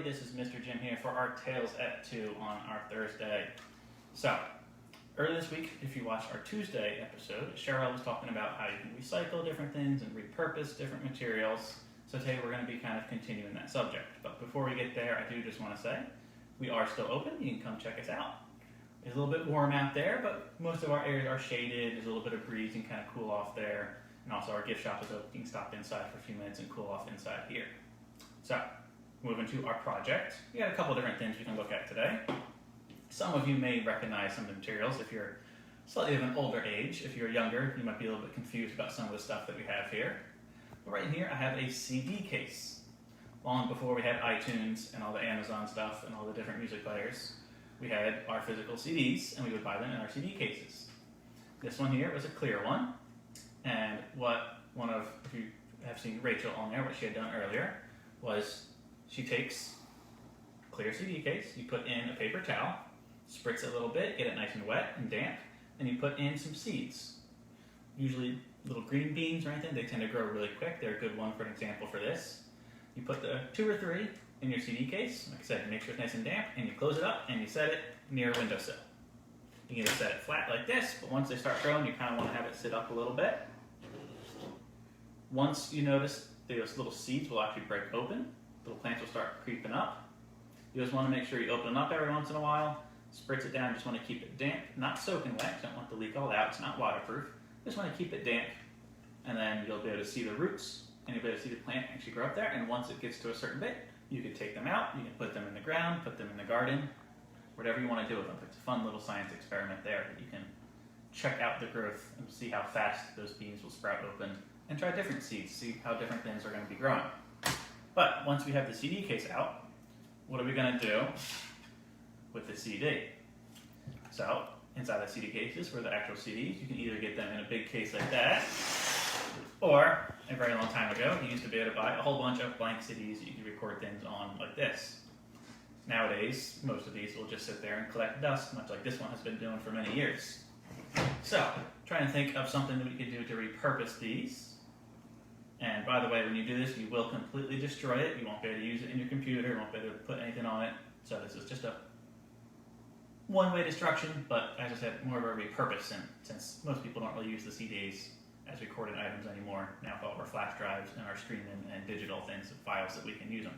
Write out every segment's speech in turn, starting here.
everybody, this is Mr. Jim here for our Tales at 2 on our Thursday. So, earlier this week, if you watched our Tuesday episode, Cheryl was talking about how you can recycle different things and repurpose different materials. So today we're going to be kind of continuing that subject. But before we get there, I do just want to say, we are still open. You can come check us out. It's a little bit warm out there, but most of our areas are shaded. There's a little bit of breeze and kind of cool off there. And also our gift shop is open. You can stop inside for a few minutes and cool off inside here. So, moving to our project, we got a couple different things we can look at today. Some of you may recognize some of the materials if you're slightly of an older age. If you're younger, you might be a little bit confused about some of the stuff that we have here. But right here, I have a CD case. Long before we had iTunes and all the Amazon stuff and all the different music players, we had our physical CDs, and we would buy them in our CD cases. This one here was a clear one, and if you have seen Rachel on there, what she had done earlier was she takes a clear CD case, you put in a paper towel, spritz it a little bit, get it nice and wet and damp, and you put in some seeds. Usually little green beans or anything, they tend to grow really quick. They're a good one for an example for this. You put the 2 or 3 in your CD case, like I said, make sure it's nice and damp, and you close it up and you set it near a windowsill. You can either set it flat like this, but once they start growing, you kind of want to have it sit up a little bit. Once you notice those little seeds will actually break open, little plants will start creeping up. You just want to make sure you open them up every once in a while, spritz it down, just want to keep it damp, not soaking wet, you don't want the leak all out, it's not waterproof. Just want to keep it damp, and then you'll be able to see the roots, and you'll be able to see the plant actually grow up there, and once it gets to a certain bit, you can take them out, you can put them in the ground, put them in the garden, whatever you want to do with them. It's a fun little science experiment there that you can check out the growth and see how fast those beans will sprout open, and try different seeds, see how different things are going to be growing. But once we have the CD case out, what are we going to do with the CD? So, inside the CD cases were the actual CDs. You can either get them in a big case like that, or a very long time ago, you used to be able to buy a whole bunch of blank CDs that you could record things on like this. Nowadays, most of these will just sit there and collect dust, much like this one has been doing for many years. So, trying to think of something that we could do to repurpose these. And by the way, when you do this, you will completely destroy it. You won't be able to use it in your computer, you won't be able to put anything on it. So this is just a one-way destruction, but as I said, more of a repurpose, and since most people don't really use the CDs as recorded items anymore, now with all of our flash drives and our streaming and digital things and files that we can use them.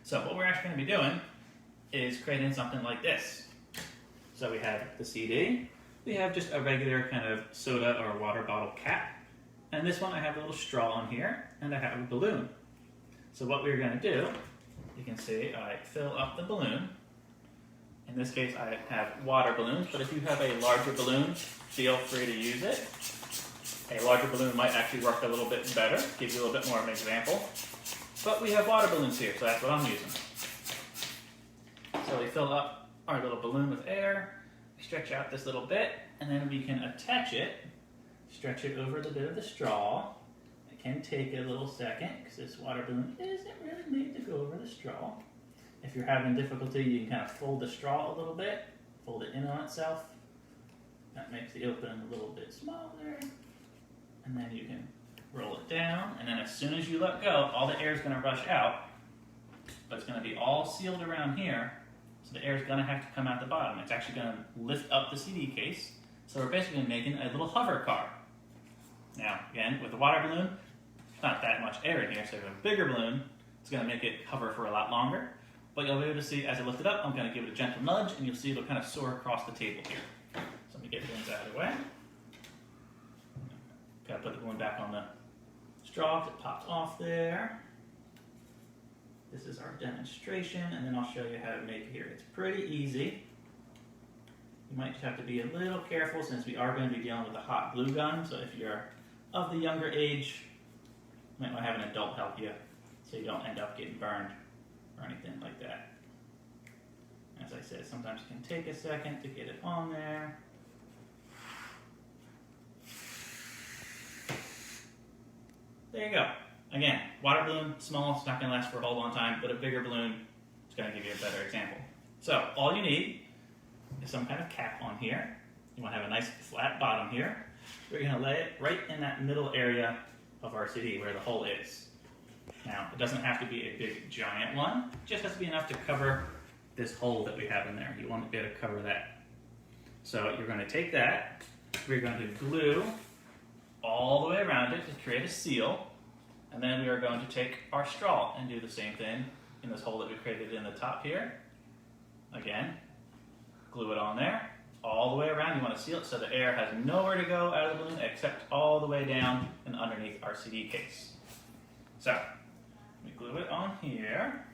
So what we're actually going to be doing is creating something like this. So we have the CD, we have just a regular kind of soda or water bottle cap, and this one I have a little straw on here, and I have a balloon. So what we're going to do, you can see I fill up the balloon. In this case I have water balloons, but if you have a larger balloon, feel free to use it. A larger balloon might actually work a little bit better, give you a little bit more of an example. But we have water balloons here, so that's what I'm using. So we fill up our little balloon with air, we stretch out this little bit, and then we can attach it, stretch it over the bit of the straw. It can take a little second, because this water balloon isn't really made to go over the straw. If you're having difficulty, you can kind of fold the straw a little bit, fold it in on itself. That makes the opening a little bit smaller. And then you can roll it down, and then as soon as you let go, all the air is going to rush out, but it's going to be all sealed around here, so the air is going to have to come out the bottom. It's actually going to lift up the CD case, so we're basically making a little hover car. Now, again, with the water balloon, not that much air in here, so if you have a bigger balloon, it's going to make it hover for a lot longer. But you'll be able to see, as I lift it up, I'm going to give it a gentle nudge, and you'll see it'll kind of soar across the table here. So let me get things out of the way. Got to put the balloon back on the straw because it popped off there. This is our demonstration, and then I'll show you how to make it here. It's pretty easy. You might just have to be a little careful since we are going to be dealing with a hot glue gun. So if you're of the younger age, you might want to have an adult help you so you don't end up getting burned or anything like that. As I said, sometimes it can take a second to get it on there. There you go. Again, water balloon, small, it's not going to last for a whole long time, but a bigger balloon is going to give you a better example. So all you need is some kind of cap on here. You want to have a nice flat bottom here. We're going to lay it right in that middle area of our CD where the hole is. Now, it doesn't have to be a big giant one, it just has to be enough to cover this hole that we have in there. You want to be able to cover that. So you're going to take that, we're going to glue all the way around it to create a seal, and then we are going to take our straw and do the same thing in this hole that we created in the top here. Again, glue it on there, all the way around. You want to seal it so the air has nowhere to go out of the balloon except all the way down and underneath our CD case. So, we glue it on here.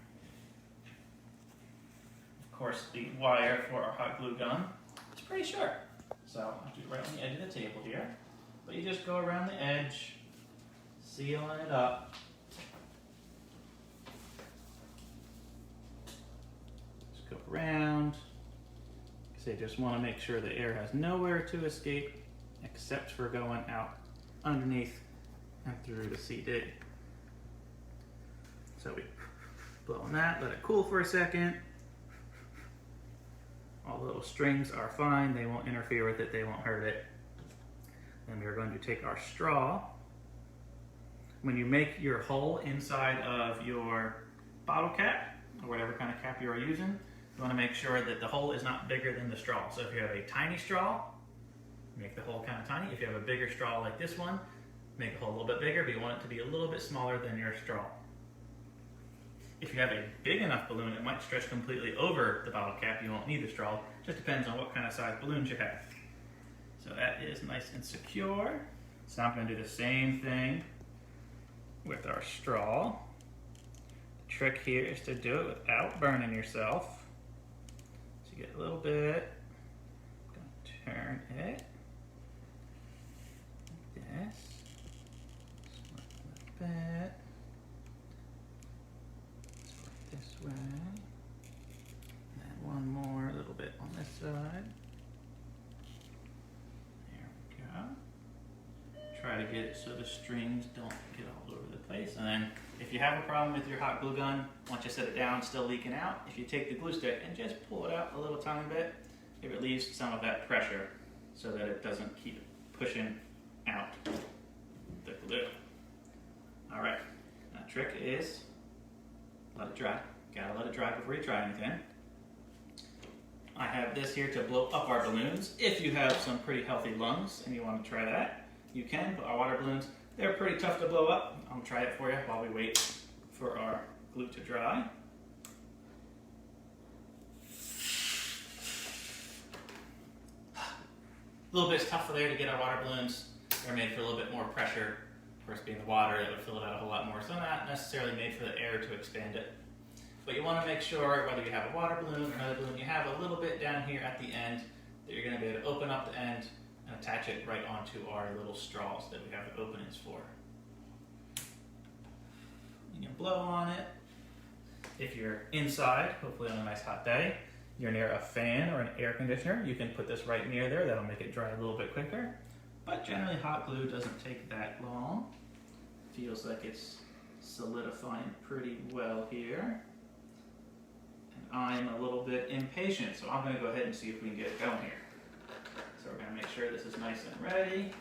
Of course, the wire for our hot glue gun is pretty short, so I'll do it right on the edge of the table here. But you just go around the edge, sealing it up. Just go around. So you just want to make sure the air has nowhere to escape except for going out underneath and through the CD. So we blow on that, let it cool for a second. All the little strings are fine, they won't interfere with it, they won't hurt it. Then we're going to take our straw. When you make your hole inside of your bottle cap, or whatever kind of cap you are using, you want to make sure that the hole is not bigger than the straw. So if you have a tiny straw, make the hole kind of tiny. If you have a bigger straw like this one, make the hole a little bit bigger, but you want it to be a little bit smaller than your straw. If you have a big enough balloon, it might stretch completely over the bottle cap. You won't need the straw. It just depends on what kind of size balloons you have. So that is nice and secure. So I'm going to do the same thing with our straw. The trick here is to do it without burning yourself. So you get a little bit. I'm going to turn it like this. Just a little bit. This way, and one more, a little bit on this side. There we go. Try to get it so the strings don't get all over the place. And then if you have a problem with your hot glue gun, once you set it down, still leaking out, if you take the glue stick and just pull it out a little tiny bit, it relieves some of that pressure so that it doesn't keep pushing out the glue. All right, that trick is let it dry. Gotta let it dry before you try anything. I have this here to blow up our balloons. If you have some pretty healthy lungs and you want to try that, you can. But our water balloons, they're pretty tough to blow up. I'll try it for you while we wait for our glue to dry. A little bit tougher there to get our water balloons. They're made for a little bit more pressure. Of course, being the water, it would fill it out a whole lot more. So not necessarily made for the air to expand it. But you want to make sure, whether you have a water balloon or another balloon, you have a little bit down here at the end that you're going to be able to open up the end and attach it right onto our little straws that we have the openings for. You can blow on it. If you're inside, hopefully on a nice hot day, you're near a fan or an air conditioner, you can put this right near there. That'll make it dry a little bit quicker. But generally hot glue doesn't take that long. Feels like it's solidifying pretty well here. I'm a little bit impatient, so I'm going to go ahead and see if we can get it going here. So we're going to make sure this is nice and ready.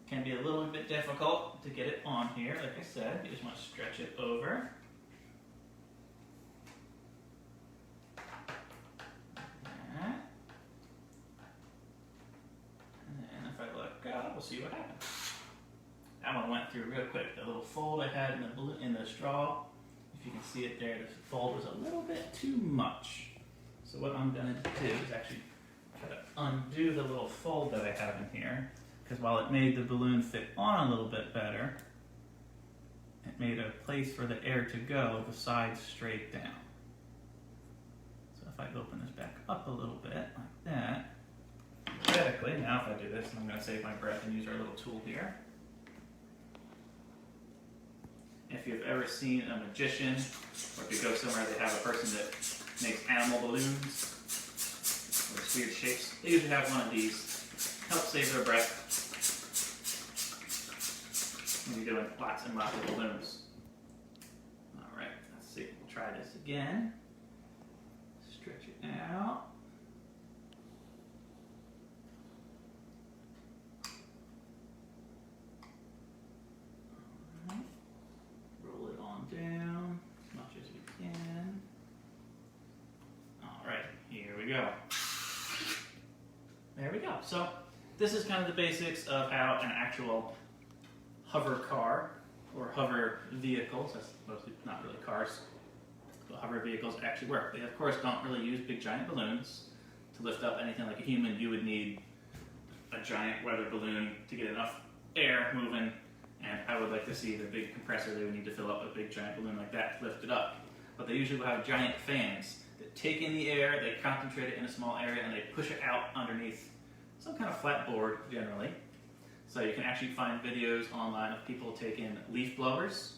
Can be a little bit difficult to get it on here, like I said. You just want to stretch it over. Like that. And then if I let go, we'll see what happens. That one went through real quick. The little fold I had in the straw, if you can see it there, the fold was a little bit too much. So what I'm going to do is actually try to undo the little fold that I have in here, because while it made the balloon fit on a little bit better, it made a place for the air to go the sides straight down. So if I open this back up a little bit like that, theoretically, now if I do this, I'm going to save my breath and use our little tool here. If you've ever seen a magician, or if you go somewhere they have a person that makes animal balloons with weird shapes, they usually have one of these. Help save their breath when you're doing lots and lots of balloons. Alright, let's see. We'll try this again. Stretch it out. go. There we go. So this is kind of the basics of how an actual hover car or hover vehicles, that's mostly not really cars, but hover vehicles actually work. They of course don't really use big giant balloons to lift up anything like a human. You would need a giant weather balloon to get enough air moving, and I would like to see the big compressor they would need to fill up a big giant balloon like that to lift it up. But they usually will have giant fans that take in the air, they concentrate it in a small area, and they push it out underneath some kind of flat board generally. So you can actually find videos online of people taking leaf blowers,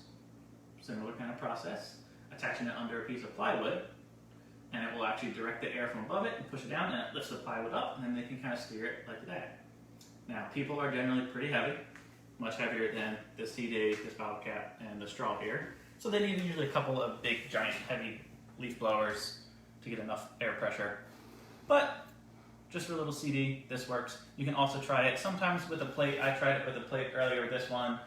similar kind of process, attaching it under a piece of plywood, and it will actually direct the air from above it and push it down, and it lifts the plywood up, and then they can kind of steer it like that. Now, people are generally pretty heavy, much heavier than the CD, this bottle cap, and the straw here. So they need usually a couple of big, giant, heavy leaf blowers to get enough air pressure. But just for a little CD, this works. You can also try it sometimes with a plate. I tried it with a plate earlier with this one.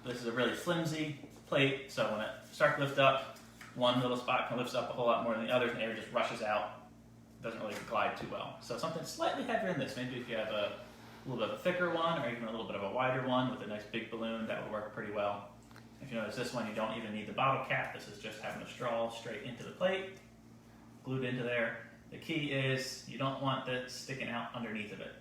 This is a really flimsy plate, so when it starts to lift up, one little spot can lift up a whole lot more than the others, and air just rushes out. It doesn't really glide too well. So something slightly heavier than this. Maybe if you have a little bit of a thicker one, or even a little bit of a wider one with a nice big balloon, that would work pretty well. If you notice this one, you don't even need the bottle cap. This is just having a straw straight into the plate, glued into there. The key is you don't want this sticking out underneath of it.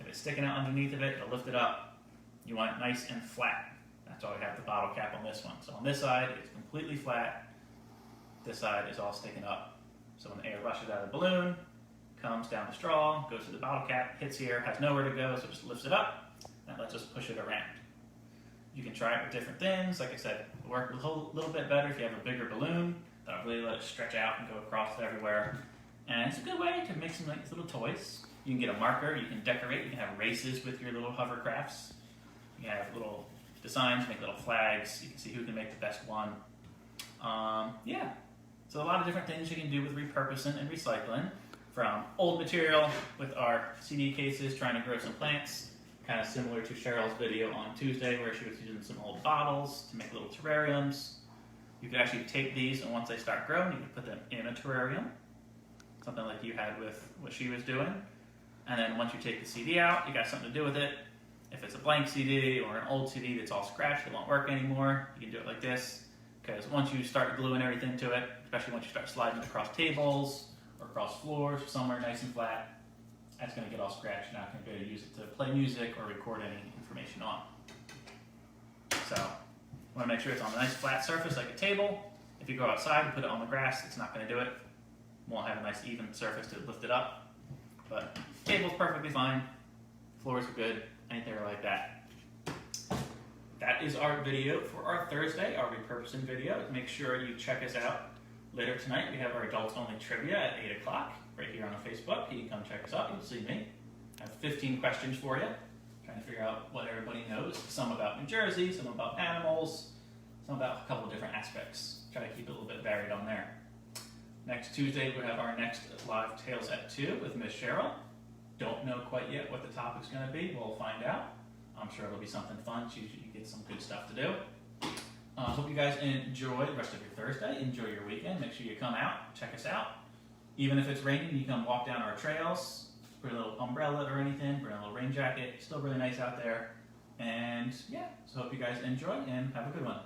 If it's sticking out underneath of it, it'll lift it up. You want it nice and flat. That's why we have the bottle cap on this one. So on this side, it's completely flat. This side is all sticking up. So when the air rushes out of the balloon, comes down the straw, goes to the bottle cap, hits here, has nowhere to go, so it just lifts it up, and lets us push it around. You can try it with different things. Like I said, it'll work a little bit better if you have a bigger balloon. That'll really let it stretch out and go across everywhere. And it's a good way to make some nice little toys. You can get a marker, you can decorate, you can have races with your little hovercrafts. You can have little designs, make little flags, you can see who can make the best one. Yeah, so a lot of different things you can do with repurposing and recycling. From old material with our CD cases, trying to grow some plants, kind of similar to Cheryl's video on Tuesday where she was using some old bottles to make little terrariums. You could actually take these, and once they start growing, you can put them in a terrarium. Something like you had with what she was doing. And then once you take the CD out, you got something to do with it. If it's a blank CD or an old CD that's all scratched, it won't work anymore, you can do it like this. Because once you start gluing everything to it, especially once you start sliding it across tables or across floors, somewhere nice and flat, that's going to get all scratched. You're not going to be able to use it to play music or record any information on. So you want to make sure it's on a nice flat surface like a table. If you go outside and put it on the grass, it's not going to do it. Won't have a nice even surface to lift it up. But table's perfectly fine. Floors are good. Anything like that. That is our video for our Thursday, our repurposing video. Make sure you check us out later tonight. We have our adults only trivia at 8 o'clock right here on Facebook. You can come check us out. You'll see me. I have 15 questions for you. Trying to figure out what everybody knows. Some about New Jersey, some about animals, some about a couple of different aspects. Try to keep it a little bit varied on there. Next Tuesday, we have our next live Tales at 2 with Miss Cheryl. Don't know quite yet what the topic's going to be. We'll find out. I'm sure it'll be something fun. She usually gets some good stuff to do. Hope you guys enjoy the rest of your Thursday. Enjoy your weekend. Make sure you come out, check us out. Even if it's raining, you come walk down our trails. Bring a little umbrella or anything. Bring a little rain jacket. It's still really nice out there. And yeah, so hope you guys enjoy and have a good one.